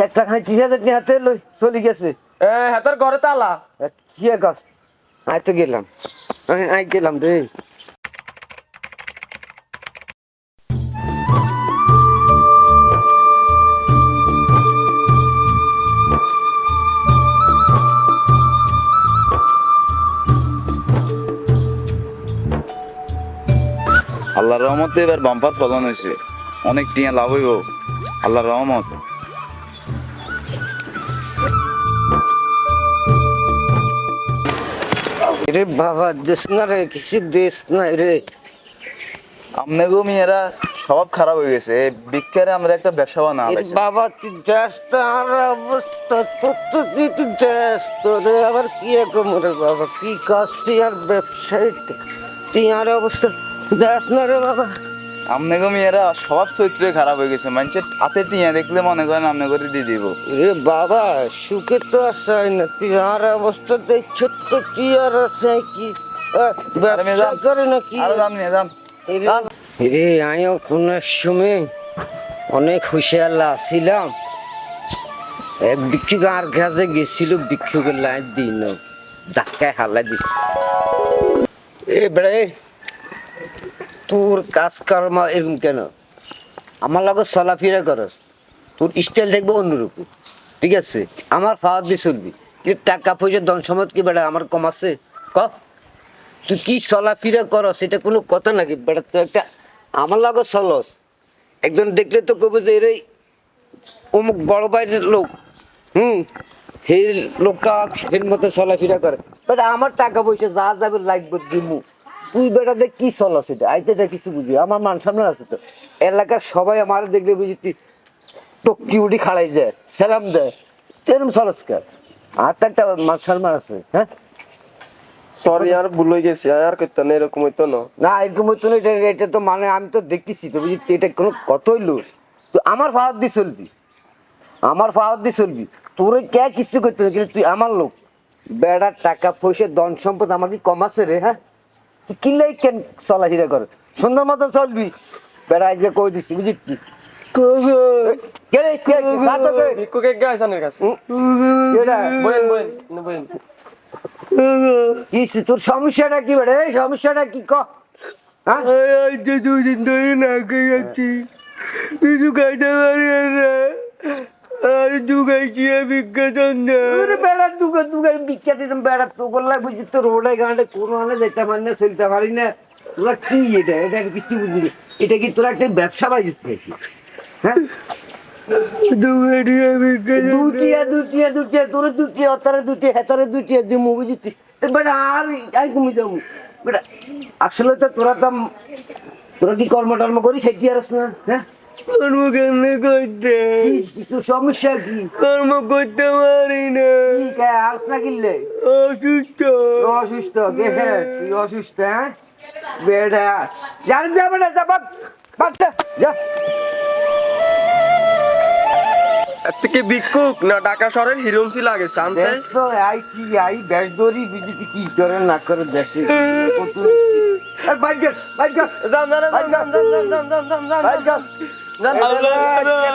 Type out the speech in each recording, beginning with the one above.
একটা খাই 30,000 টাকা হাতে লই চলে গেছে। হাতের ঘরে তালা। কি গাছ আই তো গেলাম, আই গেলাম রে। আল্লাহর রহমতে এবার বাম্পার ফলন হয়েছে, অনেক টিয়া লাভ হইব আল্লাহর রহমত। রে বাবা দেশ না রে, কিছু দেশ নাই রে। আমনে গো মেয়েরা স্বভাব খারাপ হয়ে গেছে, ভিক্ষারে আমরা একটা ব্যবসা বানা লাইছি। বাবা তুই দেশ তো আর অবস্থা তুই দেশ তোরে আবার কি রকম রে বাবা, কি কাজ তুই আর ব্যবসায়ী তুই আর অবস্থা দেশ না রে বাবা। আমনে গো মেয়েরা স্বভাব চরিত্রে খারাপ হয়ে গেছে, মানুষের হাতে টিয়া দেখলে মনে করেন আমনে করে দিয়ে দিব। রে বাবা সুখে তো আসাই না, তুই আর অবস্থা দেখছো তো তুই আর আছে কি ব্যবসা করে নাকি? আরো যান মেয়ে যান। রে আমিও কোন এক সময় অনেক হুঁশিয়ার ছিলাম, এক ভিক্ষুক আর কাছে গেছিল, ভিক্ষুকের লাইন দিন ধাক্কায় হালাই দিস। এ বেড়ে তোর কাজ কর্ম এরকম কেন? আমার লগে চলাফেরা করস, তোর স্টাইল দেখবো অন্যরকম, ঠিক আছে? আমার ফাওয়ার দিয়ে চলবি, কিন্তু টাকা পয়সা ধন সম্পদ কি বেড়া আমার কম আছে? ক তুই কি চলাফেরা করস, এটা কোনো কথা নাকি বেড়া? তুই একটা আমার লগে চলস, একজন দেখলে তো কবে যে এর অমুক বড় বাইরের লোক, সেই লোকটা এর মতো চলাফেরা করে। বেটা আমার টাকা পয়সা যা যাবে লাগবে দিমু, তুই বেটা দেখ কি চলস, এটা আইতেটা কিছু বুঝি? আমার মান সামনে আছে তো, এলাকার সবাই আমার দেখলে বুঝি তুই টক্কি উঠি খাড়াই যায়, সালাম দেয়, তেরম চলস কে? আর তো একটা মান সম্মান আছে। হ্যাঁ সরি আর ভুল হয়ে গেছি, আর করতে না, এরকম হইতো না। না এরকম হইতো না, এটা তো মানে আমি তো দেখতেছি তো বুঝি, এটা কোনো কত হইলো? তুই আমার ফাওয়ার দিয়ে চলবি, আমার ফাওয়ার দিয়ে চলবি, তোর কে কিছু করতে হবে, কিন্তু তুই আমার লোক। বেড়ার টাকা পয়সা ধন সম্পদ আমার কি কম আছে রে? হ্যাঁ তুই কিনলেই কেন চলাফেরা কর, সুন্দর মতো চলবি। বেড়া আজকে কই দিছি বুঝি তুই ভিক্ষুকের গাইছানের কাছে বইন বইন বইন। কি তোর সমস্যাটা কি বেড়ে? সমস্যাটা কি ক? দুদিন ধরে না খেয়ে যাচ্ছি, কিছু খাইতে পারি না, আর দুগাইছি ভিক্ষা বেড়া দুগার ভিক্ষা দিতাম। বেড়া তো বললাম বুঝি তো রোডে গাঁটে কোনো আনে যেতে পারি না, চলতে পারি না। তোরা কি এটা এটা কিছু বুঝলি? এটা কি তোরা একটা ব্যবসা বাজিত পেয়েছিস? হ্যাঁ দুটিয়া তোর দুটিয়া অতারে দুটিয়া হেতারে দুটিয়া দিমু বুঝিছি। বেটা আর আই কমি যাবো বেটা, আসলে তো তোরা কি কর্ম টর্ম করি খেতে আরস না? হ্যাঁ কর্ম কেমনে করতে, তোর সমস্যা কি? কর্ম করতে পারি না। আরস না কিনলে অসুস্থ? অসুস্থ কে? হ্যাঁ তুই অসুস্থ? হ্যাঁ বেটা জান যা বেটা, যা বাক বাক যা। এর থেকে ভিক্ষুক না ঢাকা শহরের হিরোমসি লাগে সানসে। আই কি আই ব্যাস দড়ি বিজেপি কি করে না করে দেশে কত বাইক বাইক জান জান জান জান জান জান জান জান বাইক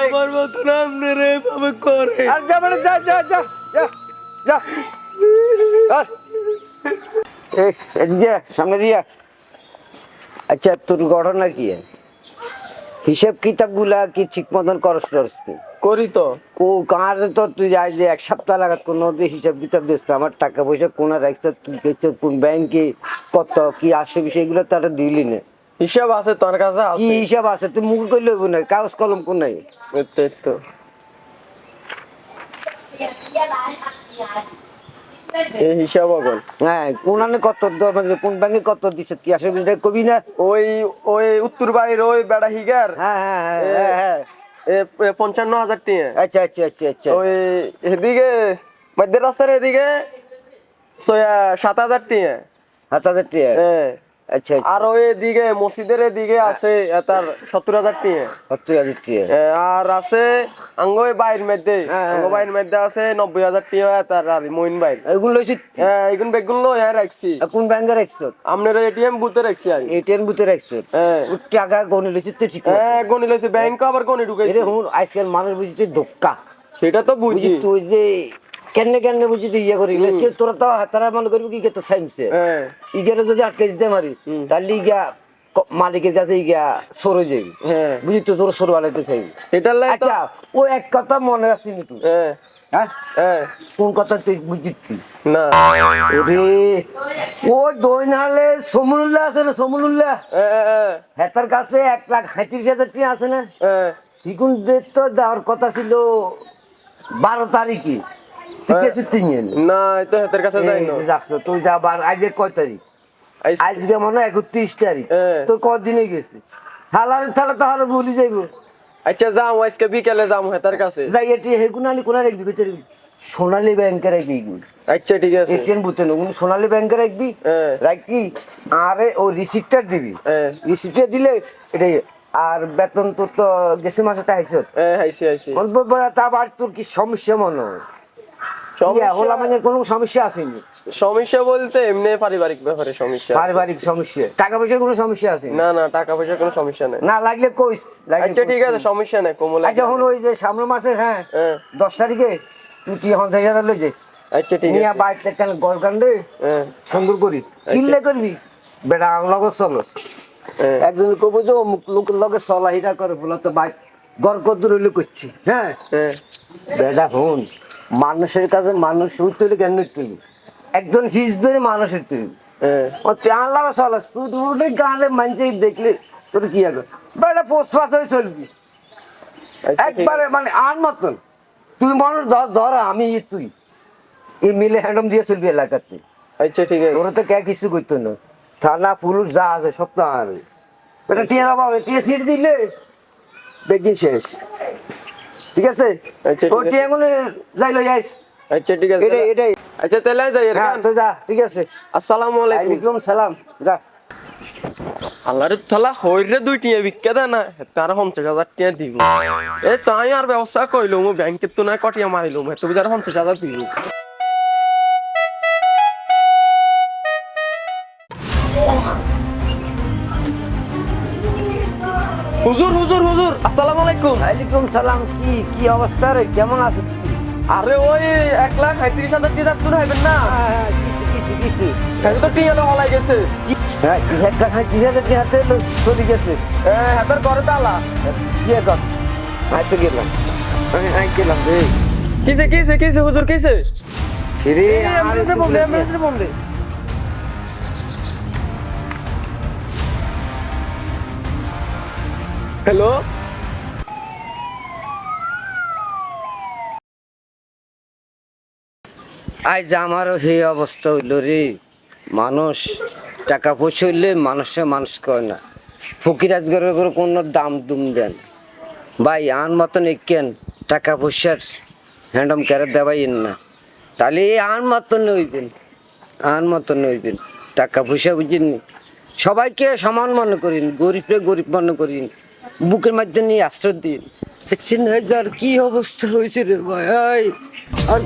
আমার মতো নাম নে রে বাবা করে। আর যা মানে যা যা যা যা যা আর এই এদিকে সামনে দিয়া। আচ্ছা তোর ঘটনা কি? হিসাব কিতাব গুলা কি ঠিক মতন করস কি? করি তো। ও কার তো তুই যাই যে এক সপ্তাহ লাগাত কোনো হিসাব কিতাব দিস, আমার টাকা পয়সা কোন রাখছ, কি করছ, কোন ব্যাংকে কত কি আসে বিষয় এগুলো তো একটা দিলি না। হিসাব আছে তোর কাছে? কি হিসাব আছে? তুই মুখ করলে হইব না, কাগজ কলম কোন নাই তো এই হিসাব এখন। হ্যাঁ কোন আনে কত কোন ব্যাংকে কত দিছে কি আসে বিষয় কবি না? ওই ওই উত্তর বাড়ির ওই বেড়া হিগার। হ্যাঁ হ্যাঁ হ্যাঁ হ্যাঁ 55,000 টাকা। আচ্ছা আচ্ছা আচ্ছা আচ্ছা। ওই এদিকে মধ্য রাস্তার এদিকে 7,000 টাকা। 7,000 টাকা? হ্যাঁ আচ্ছা আর ওই এদিকে মসজিদের এদিকে আছে তার 70,000 টাকা। 70,000 টাকা। আর আছে আঙ্গই বাইর মধ্যে, আঙ্গো বাইর মধ্যে আছে 90,000 টাকা তার আর মইন বাইর। এগুলো লইছি? হ্যাঁ এগুন বেগুলো হ্যাঁ রাখছি। কোন ব্যাংকে রাখছ? আপনার এটিএম বুথে রাখছি আর। এটিএম বুথে রাখছ? হ্যাঁ টাকা গনি লইছি তো ঠিক? হ্যাঁ গনি লইছি, ব্যাংক আবার গনি ঢুকাইছি। এরে হুন আজকাল মানুষ বুঝিতে ধোক্কা, সেটা তো বুঝি। তুই যে কেনে কেনে বুঝি তুই ইয়ে করি তোরা তো হাতারা মনে করবি কি তো সাইন্সে হ্যাঁ ইগেরে যদি আটকে দিতে পারি তাহলে ইগা মালিকের কাছে ইগা সরে যাবি হ্যাঁ বুঝি তো তোর সরে বানাইতে চাইবি। এটার লাই তো আচ্ছা ও এক কথা মনে রাখছিনি তুই হ্যাঁ হ্যাঁ হ্যাঁ কোন কথা তুই বুঝিস তুই না ওরে ও দই নালে সমুল্লাহ আছে না সমুল্লাহ হেতার কাছে 1,35,000 টাকা আছে না ইগুন তো দেওয়ার কথা ছিল 12 তারিখে তুই গেছিস তিন না তো হাতের কাছে যাই না যাস না তুই যাবার আজকে কয় তারিখ আজকে মনে হয় 31 তারিখ হ্যাঁ। তুই কদিনে গেছিস হালার তাহলে তো হারে ভুলি যাইব। আচ্ছা যাও আজকে বিকেলে যাও হাতের কাছে যাই এটি হেগুনানি কোনা রাখবি কইতে সোনালী ব্যাংকে রাখবি এগুলো আচ্ছা ঠিক আছে এটিএম বুথে না সোনালী ব্যাংকে রাখবি হ্যাঁ। রাখবি আরে ও রিসিপ্টটা দিবি হ্যাঁ। রিসিপ্টটা দিলে এটাই আর বেতন তোর তো গেছে মাসে টাইছত আইসি আইসি তারপর তোর কি সমস্যা মনে হয় হলা মানে কোনো সমস্যা আসেনি সমস্যা বলতে এমনি পারিবারিক ব্যাপারে সমস্যা পারিবারিক সমস্যা টাকা পয়সার কোনো সমস্যা আছে না না টাকা পয়সার কোনো সমস্যা নেই না লাগলে কইস আচ্ছা ঠিক আছে সমস্যা নেই কোমল আচ্ছা এখন ওই যে সামনের মাসে হ্যাঁ 10 তারিখে তুই 50,000 লই যাস আচ্ছা ঠিক নিয়া আছে বাইরে কেন গলকান্ডে সুন্দর করি কিনলে করবি বেটা লগো চলস একজন কব যে অমুক লোকের লগে চলাহিটা করে বলে তো বাইক গড় কদ্দুর হইলে করছি হ্যাঁ বেটা হন মানুষের কাছে মানুষ উঠতে কেন তুই একজন হিস ধরে মানুষের তুই ও চান লাগা চলাস তুই গানে মানছে দেখলে তোর কি আগে বেটা পোস্ট পাস হয়ে চলবি একবারে মানে আর মতন তুই মানুষ ধর আমি তুই এই মিলে হ্যান্ডম দিয়ে চলবি এলাকাতে আচ্ছা ঠিক আছে ওরা তো কে কিছু করতো না থানা পুলিশ যা আছে সব তো আর এটা টিয়ার অভাবে টিয়া সিট দিলে বেগিন শেষ ঠিক আছে আচ্ছা, ঠিক ও আছে। টিয়াগুলো যাইলো যাইস আচ্ছা ঠিক আছে এটাই এটাই আচ্ছা তাহলে যাই হ্যাঁ তো যা ঠিক আছে আসসালামু আলাইকুম ওয়ালাইকুম সালাম যা আল্লাহরে থালা হইরে 2 টিয়া বিক্কা দে না তার 50,000 টিয়া দিব এ তাই আর ব্যবস্থা কইলো মু ব্যাংকে তো না কটিয়া মারিলো মু তো বিচার 50,000 দিব হুজুর হুজুর হুজুর আসসালামু আলাইকুম ওয়ালাইকুম সালাম কি কি অবস্থা রে কেমন আছিস তুই আরে ওই 1,35,000 টিয়া তুই হইবেন না কিছু এটা তো টিয়া হলাই গেছে হ্যাঁ একটা খাইছিস টিয়া হাতে চলে গেছে হাতের ঘরে তালা কি কর আইতে গেলাম আমি গেলাম রে কিসে কিসে কিসে হুজুর কিসে ফিরে অ্যাম্বুলেন্সে ফোন দে হ্যালো আজ আমারও সেই অবস্থা হইল রে মানুষ টাকা পয়সা হইলে মানুষ কয় না ফকির আজগরের করে কোনো দাম দুম দেন ভাই আন মতন কেন টাকা পয়সার হ্যান্ডম কেড়ে দেবাইন না তাহলে এই আন মতন হইবেন টাকা পয়সা বুঝিনি সবাইকে সমান মনে করিন গরিবরে গরিব মনে করিন বুকের মধ্যে নিয়ে আশ্রয় দিন দেখছেন কি অবস্থা হয়েছে রে ভাই আর